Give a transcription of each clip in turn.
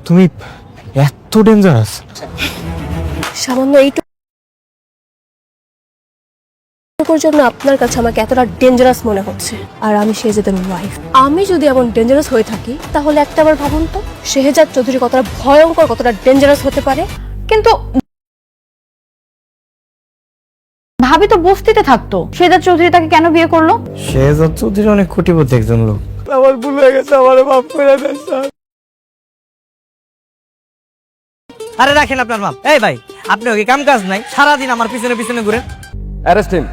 তুমি এত ডেঞ্জারাস? সামান্য এইটুকুর জন্য আপনার কাছে আমাকে এতটা ডেঞ্জারাস মনে হচ্ছে। আর আমি শেহজাদের ওয়াইফ। আমি যদি এমন ডেঞ্জারাস হয়ে থাকি তাহলে একটাবার ভাবুন তো শেহজাদ চৌধুরী কতটা ভয়ঙ্কর, কতটা ডেঞ্জারাস হতে পারে। কিন্তু ভাবি তো বস্তিতে থাকতো, শেহজাদ চৌধুরী তাকে কেন বিয়ে করলো? শেহজাদ চৌধুরী অনেক কোটিপতি একজন লোক। আমার ভুল হয়ে গেছে, আমার মাফ করে দেন স্যার। আরে রাখেন আপনার মাপ। এই ভাই, আপনি ওকে কাম কাজ নাই, সারাদিন আমার পিছনে পিছনে ঘুরেন। Arrest him.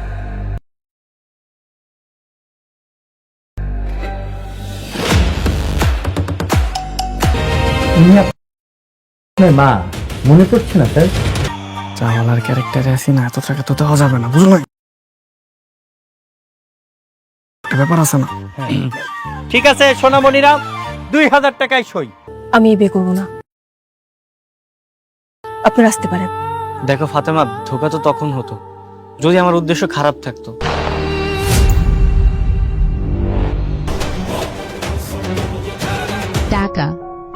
মা মনে করছে না স্যার? চাওয়ালার ক্যারেক্টারে আছি না, এত টাকা তো দেওয়া যাবে না, বুঝলো? ব্যাপার আছে না? ঠিক আছে সোনামণিরা, 2000 টাকায় সই। আমি বিয়ে করবো না, আপনারা আসতে পারেন। দেখো ফাতেমা, ধোকা তো তখন হতো যদি আমার উদ্দেশ্য খারাপ থাকতো। টাকা,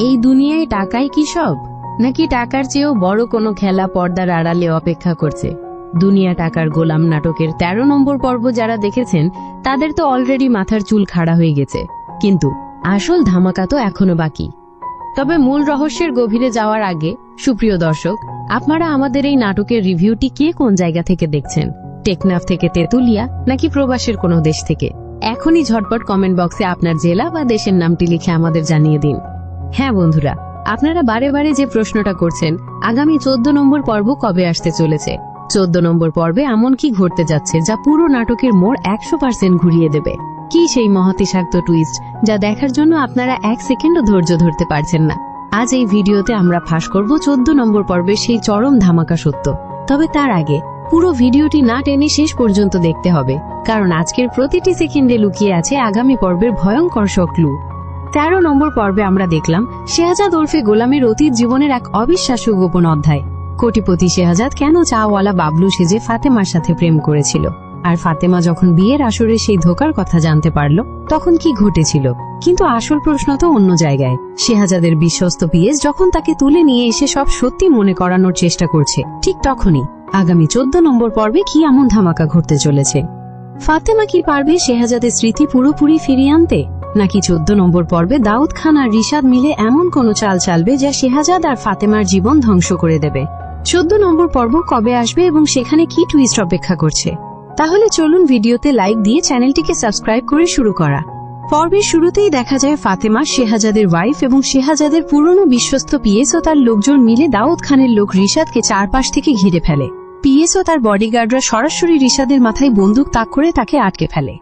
এই দুনিয়ায় টাকাই কি সব, নাকি টাকার চেয়েও বড় কোনো খেলা পর্দার আড়ালে অপেক্ষা করছে? দুনিয়া টাকার গোলাম নাটকের 13 নম্বর পর্ব যারা দেখেছেন তাদের তো অলরেডি মাথার চুল খাড়া হয়ে গেছে, কিন্তু আসল ধামাকা তো এখনো বাকি। তবে মূল রহস্যের গভীরে যাওয়ার আগে সুপ্রিয় দর্শক, আপনারা আমাদের এই নাটকের রিভিউটি কে কোন জায়গা থেকে দেখছেন? টেকনাফ থেকে তেতুলিয়া নাকি প্রবাসের কোনো দেশ থেকে? এখনই ঝটপট কমেন্ট বক্সে আপনার জেলা বা দেশের নামটি লিখে আমাদের জানিয়ে দিন। হ্যাঁ বন্ধুরা, আপনারা বারে বারে যে প্রশ্নটা করছেন, আগামী 14 নম্বর পর্ব কবে আসতে চলেছে? 14 নম্বর পর্বে এমন কি ঘটতে যাচ্ছে যা পুরো নাটকের মোড় 100% ঘুরিয়ে দেবে? কি সেই মহাতিশাক্ত টুইস্ট যা দেখার জন্য আপনারা 1 সেকেন্ডও ধৈর্য ধরতে পারছেন না? আজ এই ভিডিওতে আমরা ফাঁস করব 14 নম্বর পর্বে সেই চরম ধামাকা সত্য। তবে তার আগে পুরো ভিডিওটি না টেনে শেষ পর্যন্ত দেখতে হবে, কারণ আজকের প্রতিটি সেকেন্ডে লুকিয়ে আছে আগামী পর্বের ভয়ঙ্কর সব ক্লু। 13 নম্বর পর্বে আমরা দেখলাম শেহজাদ ওরফে গোলামের অতীত জীবনের এক অবিশ্বাস্য গোপন অধ্যায়। কোটিপতি শেহজাদ কেন চাওয়ালা বাবলু সেজে ফাতেমার সাথে প্রেম করেছিল, আর ফাতেমা যখন বিয়ের আসরে সেই ধোকার কথা জানতে পারল তখন কি ঘটেছিল? কিন্তু আসল প্রশ্ন তো অন্য জায়গায়। শেহজাদের বিশ্বস্ত পিএস যখন তাকে তুলে নিয়ে এসে সব সত্যি মনে করানোর চেষ্টা করছে, ঠিক তখনই আগামী 14 নম্বর পর্বে কি এমন ধামাকা ঘটতে চলেছে? ফাতেমা কি পারবে শেহজাদের স্মৃতি পুরোপুরি ফিরিয়ে আনতে, নাকি 14 নম্বর পর্বে দাউদ খান আর রিশাদ মিলে এমন কোনো চাল চালবে যা শেহজাদ আর ফাতেমার জীবন ধ্বংস করে দেবে? 14 নম্বর পর্ব কবে আসবে এবং সেখানে কি টুইস্ট অপেক্ষা করছে? তাহলে চলুন ভিডিওতে লাইক দিয়ে চ্যানেলটিকে সাবস্ক্রাইব করে শুরু করা। পর্বের শুরুতেই দেখা যায় ফাতেমা শেহজাদের ওয়াইফ এবং শেহজাদের পুরনো বিশ্বস্ত পিএস ও তার লোকজন মিলে দাউদ খানের লোক রিশাদকে চারপাশ থেকে ঘিরে ফেলে। পিএস ও তার বডিগার্ডরা সরাসরি রিশাদের মাথায় বন্দুক তাক করে তাকে আটকে ফেলে।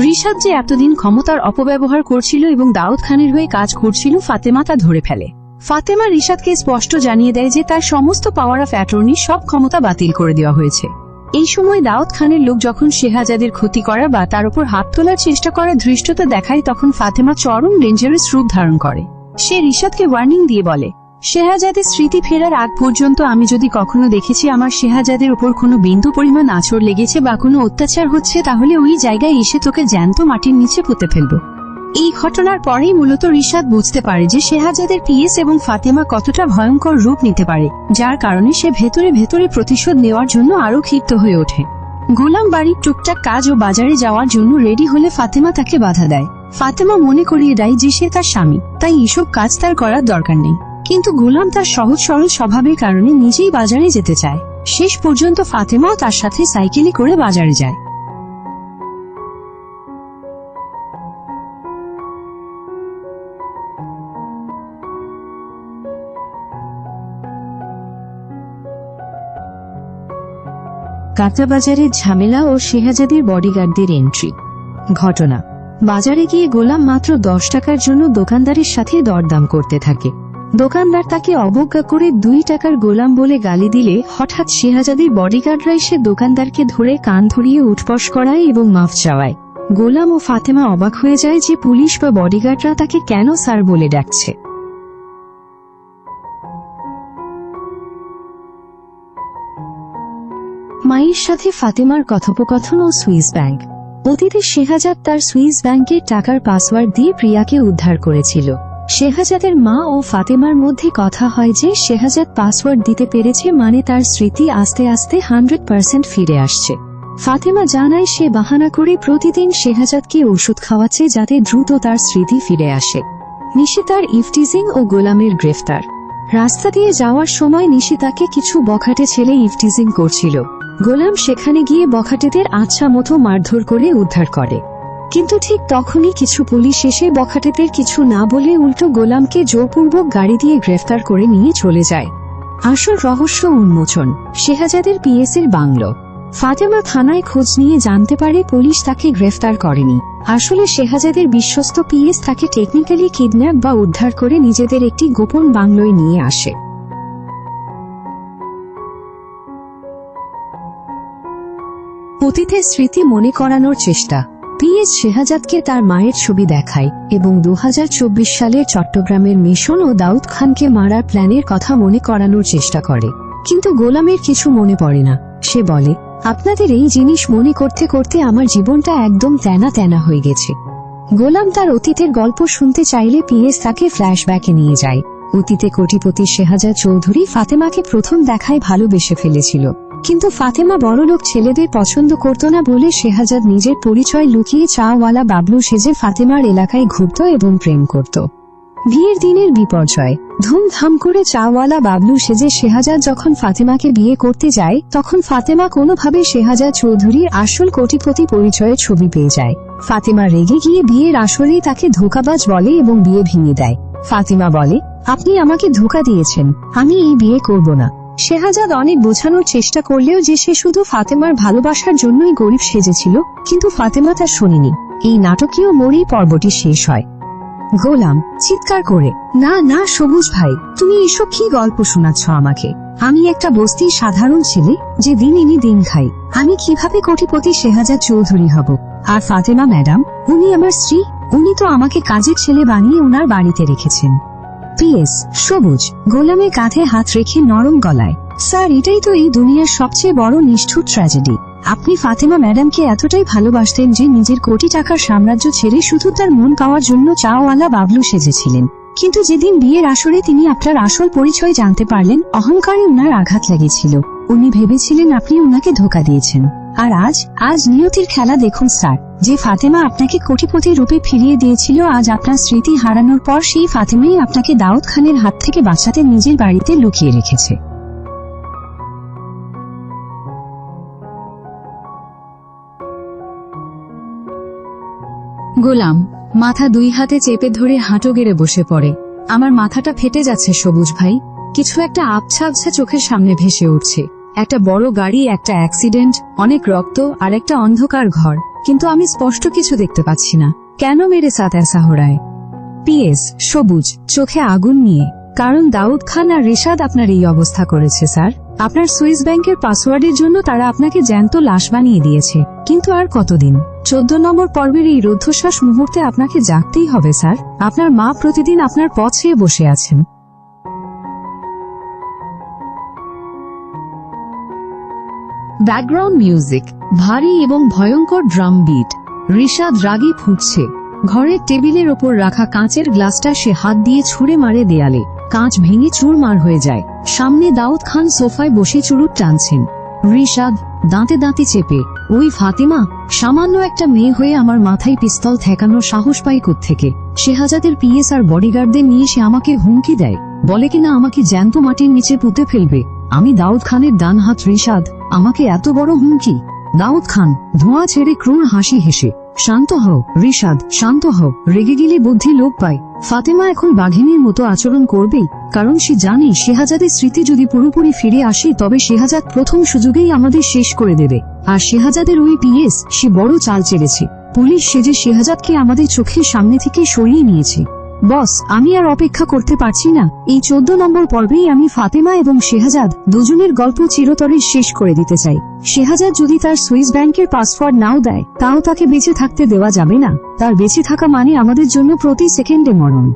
রিশাদ যে এতদিন ক্ষমতার অপব্যবহার করছিল এবং দাউদ খানের হয়ে কাজ করছিল, ফাতেমা তা ধরে ফেলে। ফাতেমা রিশাদকে স্পষ্ট জানিয়ে দেয় যে তার সমস্ত পাওয়ার অফ অ্যাটর্নি সব ক্ষমতা বাতিল করে দেওয়া হয়েছে। এই সময় দাউদ খানের লোক যখন শেহজাদের ক্ষতি করা বা তার উপর হাত তোলার চেষ্টা করার ধৃষ্টতা দেখায়, তখন ফাতেমা চরম ডেঞ্জারাস রূপ ধারণ করে। সে রিশাদকে ওয়ার্নিং দিয়ে বলে, শেহজাদের স্মৃতি ফেরার আগ পর্যন্ত আমি যদি কখনো দেখেছি আমার শেহজাদের উপর কোনো বিন্দু পরিমাণ আঁচড় লেগেছে বা কোনো অত্যাচার হচ্ছে, তাহলে ওই জায়গায় এসে তোকে জ্যান্ত মাটির নিচে পুঁতে ফেলব। এই ঘটনার পরেই মূলত রিশাদ বুঝতে পারে যে শেহজাদের পিএস এবং ফাতেমা কতটা ভয়ঙ্কর রূপ নিতে পারে, যার কারণে সে ভেতরে ভেতরে প্রতিশোধ নেওয়ার জন্য আরো ক্ষিপ্ত হয়ে ওঠে। গোলাম বাড়ির টুকটাক কাজ ও বাজারে যাওয়ার জন্য রেডি হলে ফাতেমা তাকে বাধা দেয়। ফাতেমা মনে করিয়ে দেয় যে সে তার স্বামী, তাই এসব কাজ তার করার দরকার নেই। কিন্তু গোলাম তার সহজ সরল স্বভাবের কারণে নিজেই বাজারে যেতে চায়। শেষ পর্যন্ত ফাতেমাও তার সাথে সাইকেলে করে বাজারে যায়। কাঁচা বাজারের ঝামেলা ও শেহজাদের বডিগার্ডদের এন্ট্রি। ঘটনা: বাজারে গিয়ে গোলাম মাত্র 10 টাকার জন্য দোকানদারের সাথে দরদাম করতে থাকে। দোকানদার তাকে অবজ্ঞা করে 2 টাকার গোলাম বলে গালি দিলে হঠাৎ শেহজাদের বডিগার্ডরা এসে দোকানদারকে ধরে কান ধরিয়ে উঠবস করায় এবং মাফ চাওয়ায়। গোলাম ও ফাতেমা অবাক হয়ে যায় যে পুলিশ বা বডিগার্ডরা তাকে কেন স্যার বলে ডাকছে। মায়ের সাথে ফাতেমার কথোপকথন ও সুইস ব্যাংক। অতীতে শেহজাদ তার সুইস ব্যাংকের টাকার পাসওয়ার্ড দিয়ে প্রিয়াকে উদ্ধার করেছিল। শেহাজাদের মা ও ফাতেমার মধ্যে কথা হয় যে শেহাজাদ পাসওয়ার্ড দিতে পেরেছে, মানে তার স্মৃতি আস্তে আস্তে 100% ফিরে আসছে। ফাতেমা জানায় সে বাহানা করে প্রতিদিন শেহাজাদকে ওষুধ খাওয়াচ্ছে যাতে দ্রুত তার স্মৃতি ফিরে আসে। নিশিতার ইফটিজিং ও গোলামের গ্রেফতার। রাস্তা দিয়ে যাওয়ার সময় নিশিতাকে কিছু বখাটে ছেলে ইফটিজিং করছিল। গোলাম সেখানে গিয়ে বখাটেদের আচ্ছা মতো মারধর করে উদ্ধার করে, কিন্তু ঠিক তখনই কিছু পুলিশ এসে বখাটেদের কিছু না বলে উল্টো গোলামকে জোরপূর্বক গাড়ি দিয়ে গ্রেফতার করে নিয়ে চলে যায়। আসল রহস্য উন্মোচন। শেহাজাদের পিএসের বাংলো। ফাতেমা থানায় খোঁজ নিয়ে জানতে পারে পুলিশ তাকে গ্রেফতার করেনি। আসলে শেহাজাদের বিশ্বস্ত পিএস তাকে টেকনিক্যালি কিডন্যাপ বা উদ্ধার করে নিজেদের একটি গোপন বাংলোয় নিয়ে আসে। অতীতের স্মৃতি মনে করানোর চেষ্টা। পিএস শেহাজাদকে তার মায়ের ছবি দেখায় এবং 2024 সালে চট্টগ্রামের মিশন ও দাউদ খানকে মারার প্ল্যানের কথা মনে করানোর চেষ্টা করে, কিন্তু গোলামের কিছু মনে পড়ে না। সে বলে, আপনাদের এই জিনিস মনে করতে করতে আমার জীবনটা একদম তেনা তেনা হয়ে গেছে। গোলাম তার অতীতের গল্প শুনতে চাইলে পিএস তাকে ফ্ল্যাশব্যাকে নিয়ে যায়। অতীতে কোটিপতি শেহাজাদ চৌধুরী ফাতেমাকে প্রথম দেখায় ভালোবেসে ফেলেছিল, কিন্তু ফাতেমা বড়লোক ছেলেদের পছন্দ করত না বলে শেহাজাদ নিজের পরিচয় লুকিয়ে চাওয়ালা বাবলু সেজে ফাতেমার এলাকায় ঘুরত এবং প্রেম করত। বিয়ের দিনের বিপর্যয়। ধুমধাম করে চাওয়ালা বাবলু সেজে শেহাজাদ যখন ফাতেমাকে বিয়ে করতে যায়, তখন ফাতেমা কোনোভাবে শেহাজাদ চৌধুরীর আসল কোটিপতি পরিচয়ের ছবি পেয়ে যায়। ফাতেমা রেগে গিয়ে বিয়ের আসরেই তাকে ধোঁকাবাজ বলে এবং বিয়ে ভেঙে দেয়। ফাতেমা বলে, আপনি আমাকে ধোঁকা দিয়েছেন, আমি এই বিয়ে করব না। শেহাজাদ অনেক বোঝানোর চেষ্টা করলেও যে সে শুধু ফাতেমার ভালোবাসার জন্যই গরিব সেজেছিল, কিন্তু ফাতেমা তা শোনেনি। এই নাটকীয় মোড়েই পর্বটি শেষ হয়। গোলাম চিৎকার করে, না না সবুজ ভাই, তুমি এসব কি গল্প শোনাচ্ছ আমাকে? আমি একটা বস্তির সাধারণ ছেলে যে দিন এনে দিন খাই। আমি কিভাবে কোটিপতি শেহাজাদ চৌধুরী হব? আর ফাতেমা ম্যাডাম, উনি আমার স্ত্রী, উনি তো আমাকে কাজের ছেলে বানিয়ে ওনার বাড়িতে রেখেছেন। পিএস সবুজ গোলামের কাঁধে হাত রেখে নরম গলায়, স্যার এটাই তো এই দুনিয়ার সবচেয়ে বড় নিষ্ঠুর ট্র্যাজেডি। আপনি ফাতেমা ম্যাডামকে এতটাই ভালোবাসতেন যে নিজের কোটি টাকার সাম্রাজ্য ছেড়ে শুধু তার মন পাওয়ার জন্য চাওয়ালা বাবলু সেজেছিলেন। কিন্তু যেদিন বিয়ের আসরে তিনি আপনার আসল পরিচয় জানতে পারলেন, অহংকারে উনার আঘাত লেগেছিল। উনি ভেবেছিলেন আপনি উনাকে ধোঁকা দিয়েছেন। আর আজ নিয়তির খেলা দেখুন স্যার। যে ফাতেমা আপনাকে কোটিপতি রূপে ফিরিয়ে দিয়েছিল, আজ আপনার স্মৃতি হারানোর পর সেই ফাতেমাই আপনাকে দাউদ খানের হাত থেকে বাঁচাতে নিজের বাড়িতে লুকিয়ে রেখেছে। গোলাম মাথা দুই হাতে চেপে ধরে হাঁটু গেড়ে বসে পড়ে। আমার মাথাটা ফেটে যাচ্ছে সবুজ ভাই। কিছু একটা আবছা আবছা চোখের সামনে ভেসে উঠছে। একটা বড় গাড়ি, একটা অ্যাক্সিডেন্ট, অনেক রক্ত আর একটা অন্ধকার ঘর, কিন্তু আমি স্পষ্ট কিছু দেখতে পাচ্ছি না। কেন মেরে সাথ ऐसा हो रहा है? পিএস সবুজ চোখে আগুন নিয়ে, কারণ দাউদ খান আর রিশাদ আপনার এই অবস্থা করেছে স্যার। আপনার সুইস ব্যাংকের পাসওয়ার্ডের জন্য তারা আপনাকে জ্যান্ত লাশ বানিয়ে দিয়েছে। কিন্তু আর কতদিন? 14 নম্বর পর্বের এই রুদ্ধশ্বাস মুহূর্তে আপনাকে জাগতেই হবে স্যার। আপনার মা প্রতিদিন আপনার পথ চেয়ে বসে আছেন। ব্যাকগ্রাউন্ড মিউজিক, ভারী এবং ভয়ঙ্কর ড্রাম বিট। রিশাদ রাগী ফুটছে। ঘরের টেবিলের ওপর রাখা কাঁচের গ্লাসটা সে হাত দিয়ে ছুঁড়ে মারে দেয়ালে। কাঁচ ভেঙে চুরমার হয়ে যায়। সামনে দাউদ খান সোফায় বসে চুরুট টানছেন। রিশাদ দাঁতে দাঁতে চেপে, ওই ফাতেমা সামান্য একটা মেয়ে হয়ে আমার মাথায় পিস্তল ঠেকানোর সাহস পাই কোত্থেকে? শেহাজাদের পিএস আর বডিগার্ডদের নিয়ে সে আমাকে হুমকি দেয়, বলে কিনা আমাকে জ্যান্ত মাটির নিচে পুঁতে ফেলবে। আমি দাউদ খানের ডান হাত। রিশাদ আমাকে এত বড় হুমকি? দাউদ খান ধোঁয়া ছেড়ে ক্রূর হাসি হেসে, শান্ত হও রিশাদ, শান্ত হও। রেগে গেলে বুদ্ধি লোপ পায়। ফাতেমা এখন বাঘিনীর মতো আচরণ করবেই, কারণ সে জানে শেহাজাদের স্মৃতি যদি পুরোপুরি ফিরে আসে তবে শেহাজাদ প্রথম সুযোগেই আমাদের শেষ করে দেবে। আর শেহাজাদের ওই পিএস, সে বড় চাল চেড়েছে। পুলিশ সেজে শেহাজাদকে আমাদের চোখের সামনে থেকে সরিয়ে নিয়েছে। বস, আমি আর অপেক্ষা করতে পারছি না। এই 14 নম্বর পর্বেই আমি ফাতেমা এবং শেহাজাদ দুজনের গল্প চিরতরে শেষ করে দিতে চাই। শেহাজাদ যদি তার সুইস ব্যাংকের পাসওয়ার্ড নাও দেয়, তাও তাকে বেঁচে থাকতে দেওয়া যাবে না। তার বেঁচে থাকা মানে আমাদের জন্য প্রতি সেকেন্ডে মরণ।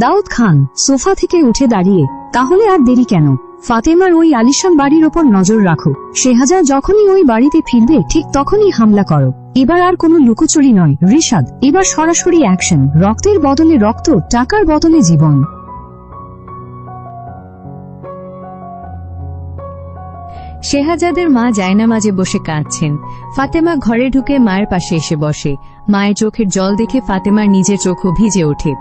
দাউদ খান সোফা থেকে উঠে দাঁড়িয়ে, তাহলে আর দেরি কেন? ফাতেমার ওই আলিশান বাড়ির ওপর নজর রাখো। শেহাজাদ যখনই ওই বাড়িতে ফিরবে ঠিক তখনই হামলা করো। এবার আর কোনো লুকোচুরি নয় রিশাদ, এবার সরাসরি অ্যাকশন। রক্তের বদলে রক্ত, টাকার বদলে জীবন। শেহাজাদের মা জায়নামাজে বসে কাঁদছেন। ফাতেমা ঘরে ঢুকে মায়ের পাশে এসে বসে। মায়ের চোখের জল দেখে ফাতেমার নিজের চোখও ভিজে ওঠে।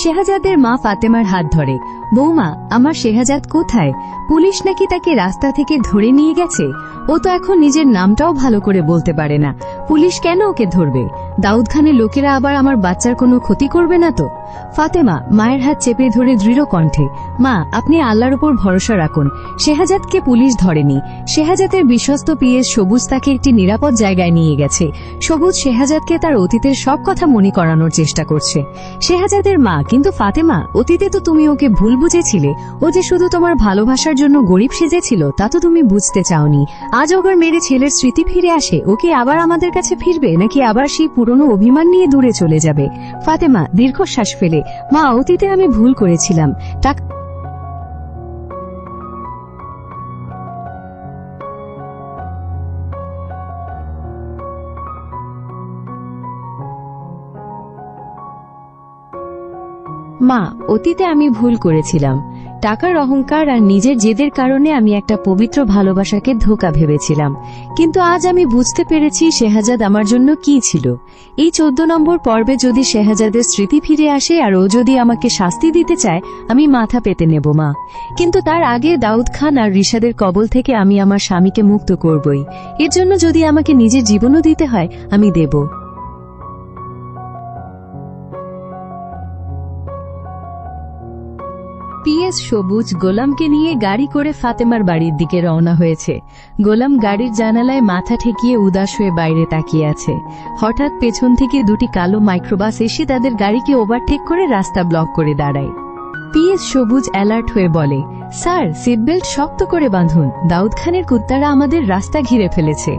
শেহাজাদের মা ফাতেমার হাত ধরে, বৌমা, আমার শেহাজাদ কোথায়? পুলিশ নাকি তাকে রাস্তা থেকে ধরে নিয়ে গেছে। ও তো এখন নিজের নামটাও ভালো করে বলতে পারে না। পুলিশ কেন ওকে ধরবে? দাউদ খানের লোকেরা আবার আমার বাচ্চার কোনো ক্ষতি করবে না তো? ফাতেমা মায়ের হাত চেপে ধরে দৃঢ় কণ্ঠে, মা, আপনি আল্লাহর উপর ভরসা রাখুন। শেহাজাদকে পুলিশ ধরেনি। শেহাজাদের বিশ্বস্ত পিএস সবুজ তাকে একটি নিরাপদ জায়গায় নিয়ে গেছে। সবুজ শেহাজাদকে তার অতীতের সব কথা মনে করানোর চেষ্টা করছে। শেহাজাদের মা, কিন্তু ফাতেমা, অতীতে তো তুমি ওকে ভুল বুঝেছিলে। ও যে শুধু তোমার ভালোবাসার জন্য গরিব সেজেছিল তা তো তুমি বুঝতে চাওনি। আজ ওগর মেরে ছেলের স্মৃতি ফিরে আসে, ওকে আবার আমাদের কাছে ফিরবে নাকি আবার সেই পুরনো অভিমান নিয়ে দূরে চলে যাবে? ফাতেমা দীর্ঘশ্বাস ফেলে, মা, অতীতে আমি ভুল করেছিলাম। মা, অতীতে আমি ভুল করেছিলাম। টাকার অহংকার আর নিজের জেদের কারণে আমি একটা পবিত্র ভালোবাসাকে ধোঁকা ভেবেছিলাম। কিন্তু আজ আমি বুঝতে পেরেছি শেহাজাদ আমার জন্য কি ছিল। এই 14 নম্বর পর্বে যদি শেহাজাদের স্মৃতি ফিরে আসে আর ও যদি আমাকে শাস্তি দিতে চায়, আমি মাথা পেতে নেব মা। কিন্তু তার আগে দাউদ খান আর রিশাদের কবল থেকে আমি আমার স্বামীকে মুক্ত করবই। এর জন্য যদি আমাকে নিজের জীবনও দিতে হয়, আমি দেব। পিএস সবুজ গোলামকে নিয়ে গাড়ি করে ফাতেমার বাড়ির দিকে রওনা হয়েছে। গোলাম গাড়ির জানালায় মাথা ঠেকিয়ে উদাস হয়ে বাইরে তাকিয়ে আছে। হঠাৎ পেছন থেকে দুটি কালো মাইক্রোবাস এসে তাদের গাড়িকে ওভারটেক করে রাস্তা ব্লক করে দাঁড়ায়। পিএস সবুজ অ্যালার্ট হয়ে বলে, স্যার, সিটবেল্ট শক্ত করে বাঁধুন, দাউদ খানের কুত্তারা আমাদের রাস্তা ঘিরে ফেলেছে।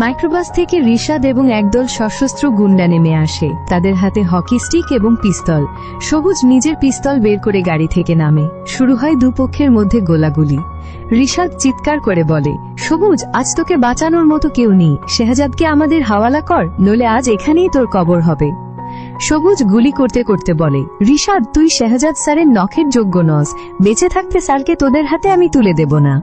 মাইক্রোবাস থেকে রিশাদ এবং একদল সশস্ত্র গুন্ডা নেমে আসে। তাদের হাতে হকি স্টিক এবং পিস্তল। সবুজ নিজের পিস্তল বের করে গাড়ি থেকে নামে। শুরু হয় দুপক্ষের মধ্যে গোলাগুলি। রিশাদ চিৎকার করে বলে, সবুজ, আজ তোকে বাঁচানোর মতো কেউ নেই। শেহাজাদকে আমাদের হাওয়ালা কর, নইলে আজ এখানেই তোর কবর হবে। সবুজ গুলি করতে করতে বলে, রিশাদ, তুই শেহাজাদ স্যারের নখের যোগ্য নস। বেঁচে থাকতে স্যারকে তোদের হাতে আমি তুলে দেব না।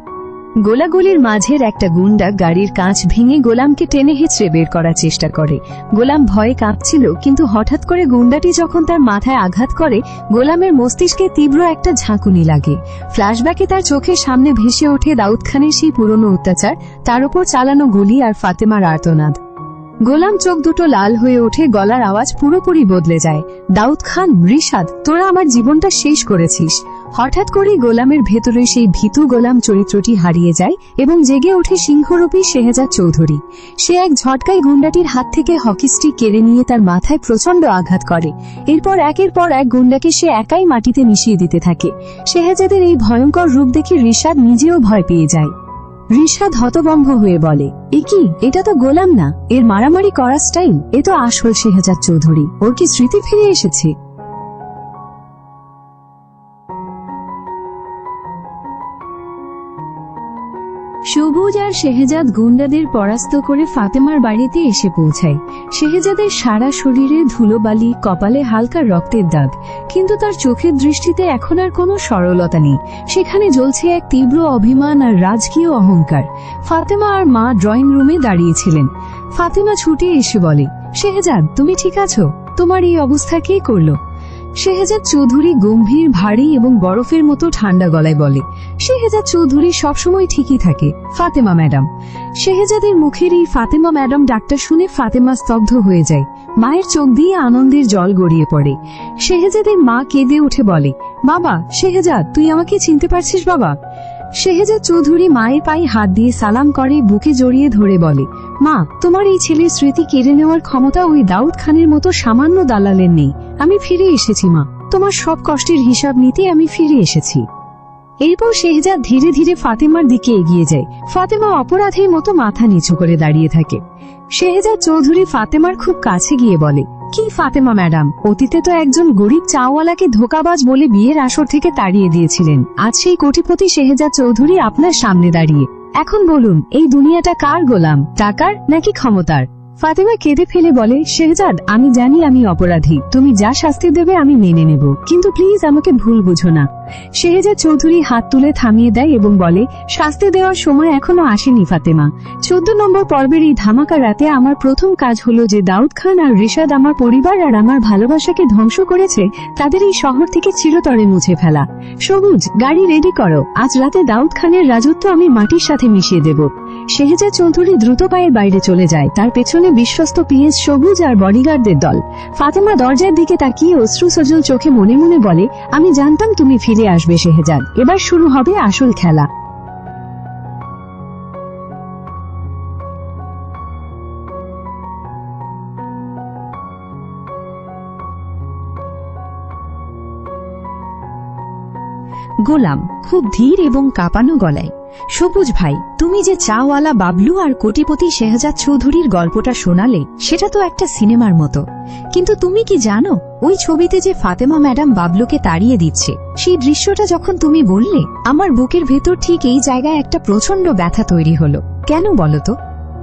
গোলাগুলির মাঝের একটা গুন্ডা গাড়ির কাঁচ ভেঙে গোলামকে টেনে হিঁচড়ে বের করার চেষ্টা করে। গোলাম ভয়ে কাঁপছিল, কিন্তু হঠাৎ করে গুন্ডাটি যখন তার মাথায় আঘাত করে, গোলামের মস্তিষ্কে তীব্র একটা ঝাঁকুনি লাগে। ফ্ল্যাশব্যাকে তার চোখের সামনে ভেসে ওঠে দাউদ খানের সেই পুরনো অত্যাচার, তার উপর চালানো গুলি আর ফাতেমার আর্তনাদ। গোলাম চোখ দুটো লাল হয়ে ওঠে, গলার আওয়াজ পুরোপুরি বদলে যায়। দাউদ খান, রিশাদ, তোরা আমার জীবনটা শেষ করেছিস। হঠাৎ করে গোলামের ভেতরে সেই ভীতু গোলাম চরিত্রটি হারিয়ে যায় এবং জেগে ওঠে সিংহরূপী শেহাজাদ চৌধুরী। সে এক ঝটকায় গুন্ডাটির হাত থেকে হকি স্টিক কেড়ে নিয়ে তার মাথায় প্রচন্ড আঘাত করে। এরপর একের পর এক গুন্ডাকে সে একাই মাটিতে মিশিয়ে দিতে থাকে। শেহাজাদের এই ভয়ঙ্কর রূপ দেখে রিশাদ নিজেও ভয় পেয়ে যায়। রিশাদ হতভম্ব হয়ে বলে, এ কি? এটা তো গোলাম না, এর মারামারি করার স্টাইল। এ তো আসল শেহাজাদ চৌধুরী। ওর কি স্মৃতি ফিরে এসেছে? সবুজ আর শেহজাদ গুন্ডাদের পরাস্ত করে ফাতেমার বাড়িতে এসে পৌঁছায়। শেহজাদের সারা শরীরে ধুলোবালি, কপালে হালকা রক্তের দাগ, কিন্তু তার চোখের দৃষ্টিতে এখন আর কোনো সরলতা নেই। সেখানে জ্বলছে এক তীব্র অভিমান আর রাজকীয় অহংকার। ফাতেমা আর মা ড্রয়িং রুমে দাঁড়িয়েছিলেন। ফাতেমা ছুটে এসে বলে, শেহজাদ, তুমি ঠিক আছো? তোমার এই অবস্থা কে করলো? শেহজাদ চৌধুরী গম্ভীর, ভারী এবং বরফের মতো ঠান্ডা গলায় বলে, শেহজাদ চৌধুরী সবসময় ঠিকই থাকে, ফাতেমা ম্যাডাম। শেহজাদের মুখের এই ফাতেমা ম্যাডাম ডাকটা শুনে ফাতেমা স্তব্ধ হয়ে যায়। মায়ের চোখ দিয়ে আনন্দের জল গড়িয়ে পড়ে। শেহজাদের মা কেঁদে উঠে বলে, বাবা, শেহজাদ, তুই আমাকে চিনতে পারছিস বাবা? শেহজাদ চৌধুরী মায়ের পায়ে হাত দিয়ে সালাম করে, বুকে জড়িয়ে ধরে বলে, মা, তোমার এই ছেলের স্মৃতি কেড়ে নেওয়ার ক্ষমতা ওই দাউদ খানের মতো সামান্য দালালের নেই। আমি ফিরে এসেছি মা, তোমার সব কষ্টের হিসাব নিতে আমি ফিরে এসেছি। এরপর শেহজাদ ধীরে ধীরে ফাতেমার দিকে এগিয়ে যায়। ফাতেমা অপরাধীর মতো মাথা নিচু করে দাঁড়িয়ে থাকে। শেহজাদ চৌধুরী ফাতেমার খুব কাছে গিয়ে বলে, কি ফাতেমা ম্যাডাম, অতীতে তো একজন গরিব চাওয়ালাকে ধোঁকাবাজ বলে বিয়ের আসর থেকে তাড়িয়ে দিয়েছিলেন। আজ সেই কোটিপতি শেহজাদ চৌধুরী আপনার সামনে দাঁড়িয়ে। এখন বলুন, এই দুনিয়াটা কার গোলাম, টাকার নাকি ক্ষমতার? ফাতেমা কেঁদে ফেলে বলে, শেহজাদ, আমি জানি আমি অপরাধী, তুমি যা শাস্তি দেবে আমি মেনে নেব, কিন্তু প্লিজ আমাকে ভুল বুঝো না। শেহজাদ চৌধুরী হাত তুলে থামিয়ে দেয় এবং বলে, শাস্তি দেওয়ার সময় এখনো আসেনি ফাতেমা। 14 নম্বর পর্বের এই ধামাকা রাতে আমার প্রথম কাজ হলো যে দাউদ খান আর রিশাদ আমার পরিবার আর আমার ভালোবাসাকে ধ্বংস করেছে তাদের এই শহর থেকে চিরতরে মুছে ফেলা। সবুজ, গাড়ি রেডি করো, আজ রাতে দাউদ খানের রাজত্ব আমি মাটির সাথে মিশিয়ে দেব। শেহজাদ চৌধুরী দ্রুত পায়ে বাইরে চলে যায়, তার পেছনে বিশ্বস্ত পিএস সবুজ আর বডিগার্ডদের দল। ফাতেমা দরজার দিকে তাকিয়ে অশ্রু সজল চোখে মনে মনে বলে, আমি জানতাম তুমি ফিরে আসবে শেহজাদ, এবার শুরু হবে আসল খেলা। গোলাম খুব ধীর এবং কাঁপানো গলায়, সবুজ ভাই, তুমি যে চাওয়ালা বাবলু আর কোটিপতি শেহজাদ চৌধুরীর গল্পটা শোনালে সেটা তো একটা সিনেমার মতো, কিন্তু তুমি কি জানো ওই ছবিতে যে ফাতেমা ম্যাডাম বাবলুকে তাড়িয়ে দিচ্ছে, সেই দৃশ্যটা যখন তুমি বললে আমার বুকের ভেতর ঠিক এই জায়গায় একটা প্রচন্ড ব্যথা তৈরি হলো। কেন বলো তো?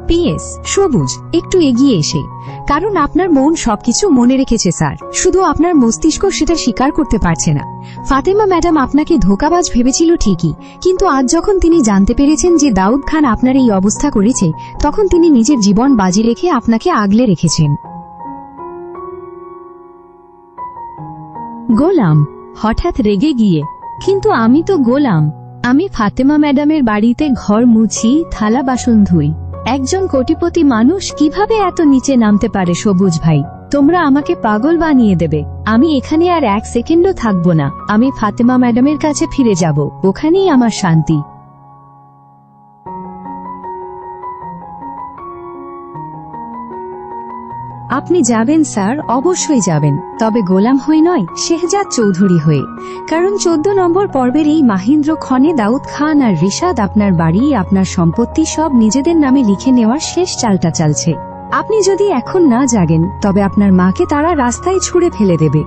পিএস সবুজ, একটু এগিয়ে এসে, কারণ আপনার মন সবকিছু মনে রেখেছে স্যার, শুধু আপনার মস্তিষ্ক সেটা স্বীকার করতে পারছে না। ফাতেমা ম্যাডাম আপনাকে ধোঁকাবাজ ভেবেছিল ঠিকই, কিন্তু আজ যখন তিনি জানতে পেরেছেন যে দাউদ খান আপনার এই অবস্থা করেছে, তখন তিনি নিজের জীবন বাজি রেখে আপনাকে আগলে রেখেছেন। গোলাম হঠাৎ রেগে গিয়ে, কিন্তু আমি তো গোলাম, আমি ফাতেমা ম্যাডামের বাড়িতে ঘর মুছি, থালা বাসন ধুই, একজন কোটিপতি মানুষ কিভাবে এত নিচে নামতে পারে? সবুজ ভাই, তোমরা আমাকে পাগল বানিয়ে দেবে, আমি এখানে আর 1 সেকেন্ডও থাকবো না, আমি ফাতেমা ম্যাডামের কাছে ফিরে যাব, ওখানেই আমার শান্তি। আপনি যাবেন স্যার, অবশ্যই যাবেন, তবে গোলাম হয়ে নয়, শেহজাদ চৌধুরী হয়ে, কারণ 14 নম্বর পর্বের এই মাহিন্দ্র ক্ষণে দাউদ খান আর রিশাদ আপনার বাড়ি, আপনার সম্পত্তি সব নিজেদের নামে লিখে নেওয়ার শেষ চালটা চালছে। আপনি যদি এখন না জাগেন তবে আপনার মাকে তারা রাস্তায় ছুঁড়ে ফেলে দেবে।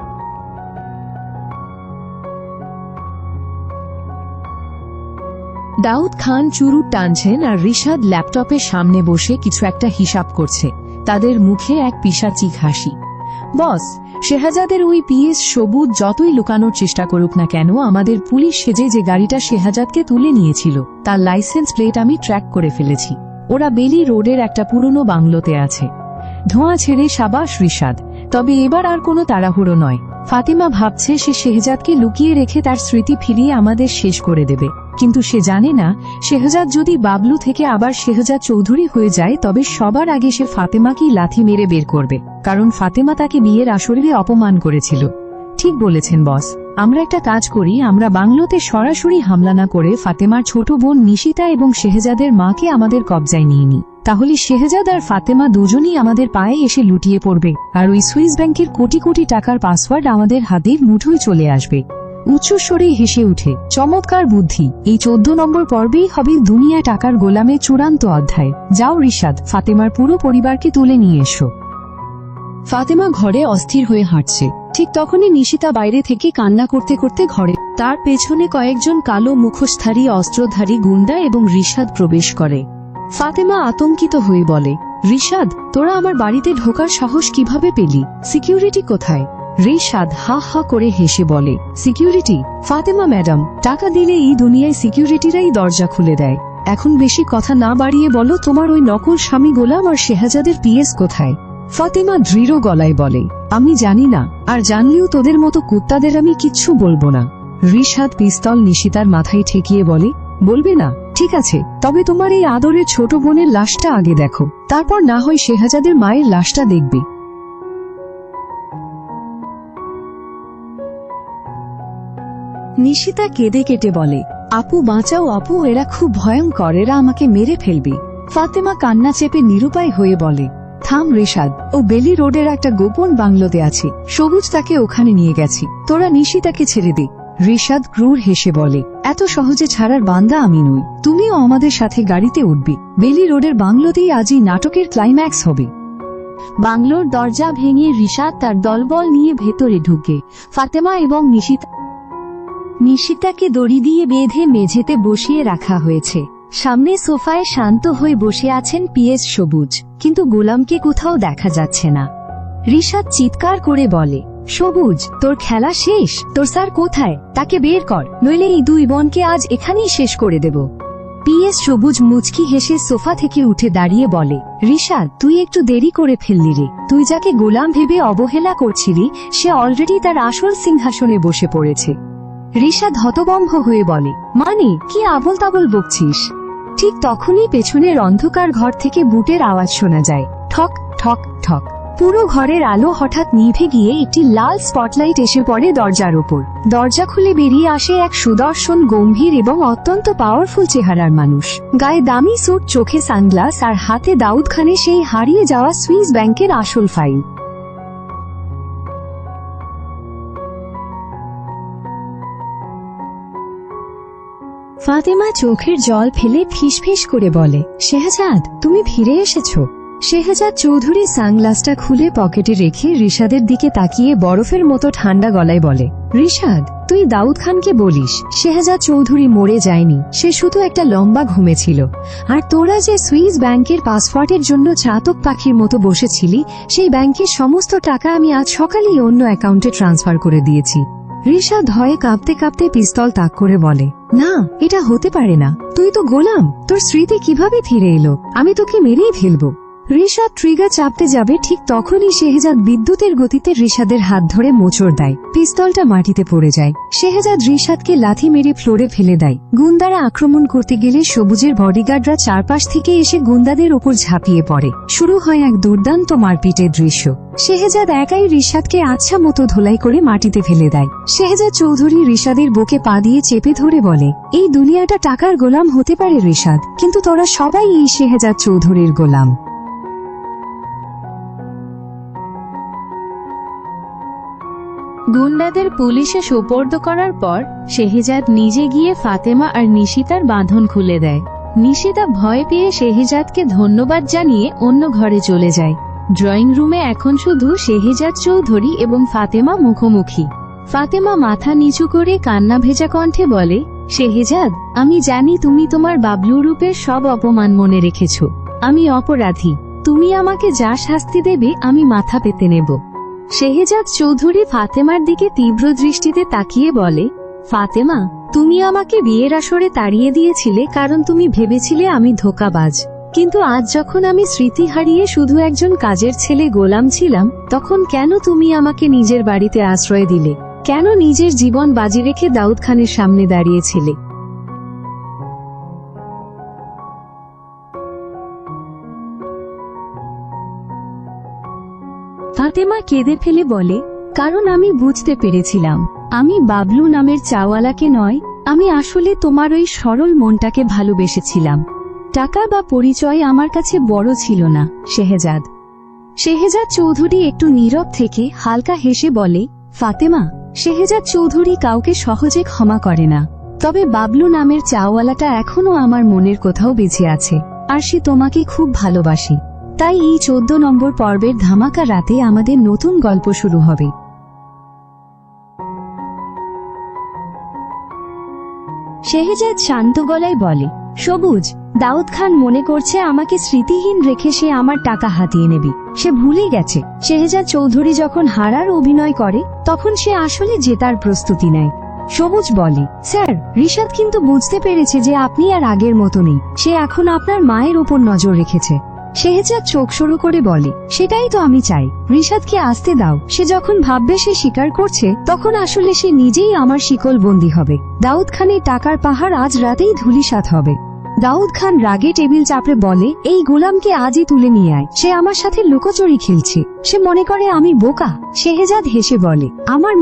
দাউদ খান চুরুট টানছেন আর রিশাদ ল্যাপটপের সামনে বসে কিছু একটা হিসাব করছে, তাদের মুখে এক পিশাচিক হাসি। বস, শেহজাদের ওই পিএস সবুজ যতই লুকানোর চেষ্টা করুক না কেন, আমাদের পুলিশ সেজে যে গাড়িটা শেহজাদকে তুলে নিয়েছিল তার লাইসেন্স প্লেট আমি ট্র্যাক করে ফেলেছি। ওরা বেলি রোডের একটা পুরনো বাংলোতে আছে। ধোঁয়া ছেড়ে সাবাস রিশাদ, তবে এবার আর কোনো তাড়াহুড়ো নয়। ফাতিমা ভাবছে সে শেহজাদকে লুকিয়ে রেখে তার স্মৃতি ফিরিয়ে আমাদের শেষ করে দেবে, কিন্তু সে জানে না শেহজাদ যদি বাবলু থেকে আবার শেহজাদ চৌধুরী হয়ে যায় তবে সবার আগে সে ফাতেমাকেই লাথি মেরে বের করবে, কারণ ফাতেমা তাকে বিয়ের আসরে অপমান করেছিল। ঠিক বলেছেন বস, আমরা একটা কাজ করি, আমরা বাংলোতে সরাসরি হামলা না করে ফাতেমার ছোট বোন নিশিতা এবং শেহজাদের মাকে আমাদের কবজায় নিয়ে নিই, তাহলে শেহজাদ আর ফাতেমা দুজনই আমাদের পায়ে এসে লুটিয়ে পড়বে আর ওই সুইস ব্যাংকের কোটি কোটি টাকার পাসওয়ার্ড আমাদের হাতের মুঠোয় চলে আসবে। উচ্চস্বরে হেসে উঠে, চমৎকার বুদ্ধি, এই 14 নম্বর পর্বেই হবে দুনিয়া টাকার গোলামের চূড়ান্ত অধ্যায়। যাও রিশাদ, ফাতেমার পুরো পরিবারকে তুলে নিয়ে এসো। ফাতেমা ঘরে অস্থির হয়ে হাঁটছে, ঠিক তখনই নিশিতা বাইরে থেকে কান্না করতে করতে ঘরে, তার পেছনে কয়েকজন কালো মুখোশধারী অস্ত্রধারী গুন্ডা এবং রিশাদ প্রবেশ করে। ফাতেমা আতঙ্কিত হয়ে বলে, রিশাদ, তোরা আমার বাড়িতে ঢোকার সাহস কিভাবে পেলি? সিকিউরিটি কোথায়? রিশাদ হা হা করে হেসে বলে, সিকিউরিটি? ফাতেমা ম্যাডাম, টাকা দিলে এই দুনিয়ায় সিকিউরিটিরাই দরজা খুলে দেয়। এখন বেশি কথা না বাড়িয়ে বলো, তোমার ওই নকল স্বামী গোলাম আর শেহজাদের পিএস কোথায়? ফাতেমা দৃঢ় গলায় বলে, আমি জানি না, আর জানলেও তোদের মতো কুত্তাদের আমি কিচ্ছু বলবো না। রিশাদ পিস্তল নিশিতার মাথায় ঠেকিয়ে বলে, বলবে না? ঠিক আছে, তবে তোমার এই আদরের ছোট বোনের লাশটা আগে দেখো, তারপর না হয় শেহজাদের মায়ের লাশটা দেখবে। নিশিতা কেঁদে কেটে বলে, আপু বাঁচাও আপু, এরা খুব ভয়ঙ্কর, এরা আমাকে মেরে ফেলবে। ফাতেমা কান্না চেপে নিরুপায় হয়ে বলে, থাম রিশাদ, ও বেলি রোডের একটা গোপন বাংলোতে আছে, সবুজ তাকে ওখানে নিয়ে গেছি, তোরা নিশিতাকে ছেড়ে দে। রিশাদ ক্রূর হেসে বলে, এত সহজে ছাড়ার বান্দা আমি নই, তুমিও আমাদের সাথে গাড়িতে উঠবে, বেলি রোডের বাংলোতেই আজই নাটকের ক্লাইম্যাক্স হবে। বাংলোর দরজা ভেঙে রিশাদ তার দলবল নিয়ে ভেতরে ঢুকে। ফাতেমা এবং নিশিতাকে দড়ি দিয়ে বেঁধে মেঝেতে বসিয়ে রাখা হয়েছে। সামনে সোফায় শান্ত হয়ে বসে আছেন পিএস সবুজ, কিন্তু গোলামকে কোথাও দেখা যাচ্ছে না। রিশাদ চিৎকার করে বলে, সবুজ, তোর খেলা শেষ। তোর স্যার কোথায়? তাকে বের কর, নইলে এই দুই বোনকে আজ এখানেই শেষ করে দেব। পিএস সবুজ মুচকি হেসে সোফা থেকে উঠে দাঁড়িয়ে বলে, রিশাদ, তুই একটু দেরি করে ফেললি রে। তুই যাকে গোলাম ভেবে অবহেলা করছিলি সে অলরেডি তার আসল সিংহাসনে বসে পড়েছে। রিশাদ হতভম্ব হয়ে বলে, মানে কি আবল তাবল বকছিস? ঠিক তখনই পেছনের অন্ধকার ঘর থেকে বুটের আওয়াজ শোনা যায়, ঠক ঠক ঠক। পুরো ঘরের আলো হঠাৎ নিভে গিয়ে একটি লাল স্পটলাইট এসে পড়ে দরজার ওপর। দরজা খুলে বেরিয়ে আসে এক সুদর্শন, গম্ভীর এবং অত্যন্ত পাওয়ারফুল চেহারার মানুষ। গায়ে দামি স্যুট, চোখে সানগ্লাস আর হাতে দাউদ খানের সেই হারিয়ে যাওয়া সুইস ব্যাংকের আসল ফাইল। ফাতেমা চোখের জল ফেলে ফিসফিস করে বলে, শেহজাদ, তুমি ফিরে এসেছো। শেহজাদ চৌধুরী সানগ্লাসটা খুলে পকেটে রেখে রিশাদের দিকে তাকিয়ে বরফের মতো ঠান্ডা গলায় বলে, রিশাদ, তুই দাউদ খানকে বলিস শেহজাদ চৌধুরী মরে যায়নি, সে শুধু একটা লম্বা ঘুমেছিল। আর তোরা যে সুইস ব্যাংকের পাসওয়ার্ডের জন্য চাতক পাখির মতো বসেছিলি, সেই ব্যাংকের সমস্ত টাকা আমি আজ সকালেই অন্য অ্যাকাউন্টে ট্রান্সফার করে দিয়েছি। রিশাদ ভয়ে কাঁপতে কাঁপতে পিস্তল তাক করে বলে, না, এটা হতে পারে না। তুই তো গোলাম, তোর স্মৃতি কিভাবে ফিরে এলো? আমি তোকে মেরেই ফেলবো। রিশাদ ট্রিগার চাপতে যাবে, ঠিক তখনই শেহজাদ বিদ্যুতের গতিতে রিশাদের হাত ধরে মোচড় দেয়। পিস্তলটা মাটিতে পড়ে যায়। শেহজাদ রিশাদকে লাথি মেরে ফ্লোরে ফেলে দেয়। গুন্দারা আক্রমণ করতে গেলে সবুজের বডিগার্ডরা চারপাশ থেকে এসে গুন্দাদের ওপর ঝাঁপিয়ে পড়ে। শুরু হয় এক দুর্দান্ত মারপিটের দৃশ্য। শেহজাদ একাই রিশাদকে আচ্ছা মতো ধোলাই করে মাটিতে ফেলে দেয়। শেহজাদ চৌধুরী রিশাদের বুকে পা দিয়ে চেপে ধরে বলে, এই দুনিয়াটা টাকার গোলাম হতে পারে রিশাদ, কিন্তু তোরা সবাই এই শেহজাদ চৌধুরীর গোলাম। গুন্ডাদের পুলিশে সোপর্দ করার পর শেহজাদ নিজে গিয়ে ফাতেমা আর নিশিতার বাঁধন খুলে দেয়। নিশিতা ভয় পেয়ে শেহজাদকে ধন্যবাদ জানিয়ে অন্য ঘরে চলে যায়। ড্রয়িং রুমে এখন শুধু শেহজাদ চৌধুরী এবং ফাতেমা মুখোমুখি। ফাতেমা মাথা নিচু করে কান্না ভেজা কণ্ঠে বলে, শেহজাদ, আমি জানি তুমি তোমার বাবলু রূপের সব অপমান মনে রেখেছ। আমি অপরাধী। তুমি আমাকে যা শাস্তি দেবে আমি মাথা পেতে নেব। শেহজাদ চৌধুরী ফাতেমার দিকে তীব্র দৃষ্টিতে তাকিয়ে বলে, ফাতেমা, তুমি আমাকে বিয়ের আসরে তাড়িয়ে দিয়েছিলে কারণ তুমি ভেবেছিলে আমি ধোঁকাবাজ। কিন্তু আজ যখন আমি স্মৃতি হারিয়ে শুধু একজন কাজের ছেলে গোলাম ছিলাম, তখন কেন তুমি আমাকে নিজের বাড়িতে আশ্রয় দিলে? কেন নিজের জীবন বাজি রেখে দাউদ খানের সামনে দাঁড়িয়েছিলে? ফাতেমা কেঁদে ফেলে বলে, কারণ আমি বুঝতে পেরেছিলাম আমি বাবলু নামের চাওয়ালাকে নয়, আমি আসলে তোমার ওই সরল মনটাকে ভালোবেসেছিলাম। টাকা বা পরিচয় আমার কাছে বড় ছিল না। শেহজাদ। শেহজাদ চৌধুরী একটু নীরব থেকে হালকা হেসে বলে, ফাতেমা, শেহজাদ চৌধুরী কাউকে সহজে ক্ষমা করে না, তবে বাবলু নামের চাওয়ালাটা এখনো আমার মনের কোথাও বেঁচে আছে, আর সে তোমাকে খুব ভালোবাসে। তাই এই 14 নম্বর পর্বের ধামাকা রাতে আমাদের নতুন গল্প শুরু হবে। শেহজাদ শান্ত গলায় বলে, সবুজ, দাউদ খান মনে করছে আমাকে স্মৃতিহীন রেখে সে আমার টাকা হাতিয়ে নেবে। সে ভুলে গেছে শেহজাদ চৌধুরী যখন হারার অভিনয় করে তখন সে আসলে জেতার প্রস্তুতি নেয়। সবুজ বলে, স্যার, রিশাদ কিন্তু বুঝতে পেরেছে যে আপনি আর আগের মতো নেই। সে এখন আপনার মায়ের উপর নজর রেখেছে। শেহজাদ চোখ সরু করে বলে, সেটাই তো আমি চাই। রিশাদকে আসতে দাও। সে যখন ভাববে সে স্বীকার করছে, তখন আসলে সে নিজেই আমার শিকল বন্দী হবে। দাউদ খানের টাকার পাহাড় আজ রাতেই ধূলিসাৎ হবে। দাউদ খান রাগে টেবিল চাপড়ে বলে, এই গোলামকে আজই তুলে নিয়ে আয়। সে আমার সাথে লুকোচুরি খেলছে। সে মনে করে আমি বোকা। শেহজাদ হেসে বলে, আমার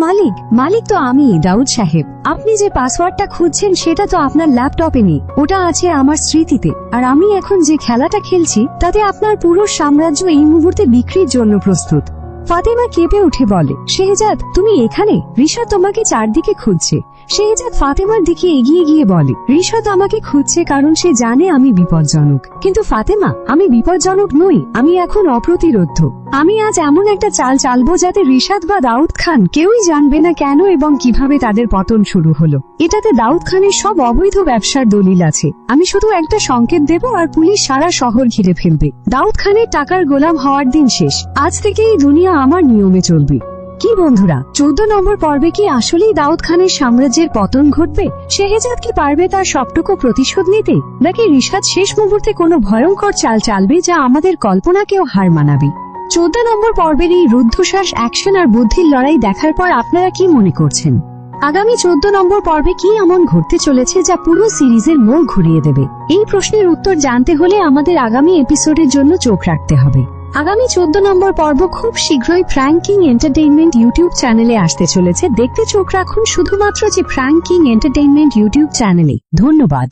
মালিক তো আমি, দাউদ সাহেব। আপনি যে পাসওয়ার্ডটা খুঁজছেন সেটা তো আপনার ল্যাপটপে নেই, ওটা আছে আমার স্মৃতিতে। আর আমি এখন যে খেলাটা খেলছি তাতে আপনার পুরো সাম্রাজ্য এই মুহূর্তে বিক্রির জন্য প্রস্তুত। ফাতেমা কেঁপে উঠে বলে, শেহজাদ তুমি এখানে? রিশাদ তোমাকে চারদিকে খুঁজছে। শেহজাদ ফাতেমার দিকে এগিয়ে গিয়ে বলে, রিশাদ আমাকে খুঁজছে কারণ সে জানে আমি বিপজ্জনক। কিন্তু ফাতেমা, আমি বিপজ্জনক নই, আমি এখন অপ্রতিরোধ্য। আমি আজ এমন একটা চাল চালবো যাতে রিশাদ বা দাউদ খান কেউই জানবে না কেন এবং কিভাবে তাদের পতন শুরু হলো। এটাতে দাউদ খানের সব অবৈধ ব্যবসার দলিল আছে। আমি শুধু একটা সংকেত দেব আর পুলিশ সারা শহর ঘিরে ফেলবে। দাউদ খানের টাকার গোলাম হওয়ার দিন শেষ। আজ থেকে এই দুনিয়া আমার নিয়মে চলবে। কি বন্ধুরা, 14 নম্বর পর্বে কি আসলেই দাউদ খানের সাম্রাজ্যের পতন ঘটবে? শেহজাদ কি পারবে তার সবটুকু প্রতিশোধ নিতে, নাকি রিশাদ শেষ মুহূর্তে কোনো ভয়ঙ্কর চাল চালবে যা আমাদের কল্পনাকেও হার মানাবে? 14 নম্বর পর্বের এই রুদ্ধশ্বাস অ্যাকশন আর বুদ্ধির লড়াই দেখার পর আপনারা কি মনে করছেন? আগামী 14 নম্বর পর্বে কি এমন ঘটতে চলেছে যা পুরো সিরিজের মোড় ঘুরিয়ে দেবে? এই প্রশ্নের উত্তর জানতে হলে আমাদের আগামী এপিসোডের জন্য চোখ রাখতে হবে। আগামী 14 নম্বর পর্ব খুব শীঘ্রই প্র্যাঙ্ক কিং এন্টারটেইনমেন্ট ইউটিউব চ্যানেলে আসতে চলেছে। দেখতে চোখ রাখুন শুধুমাত্র যে প্র্যাঙ্ক কিং এন্টারটেইনমেন্ট ইউটিউব চ্যানেলে। ধন্যবাদ।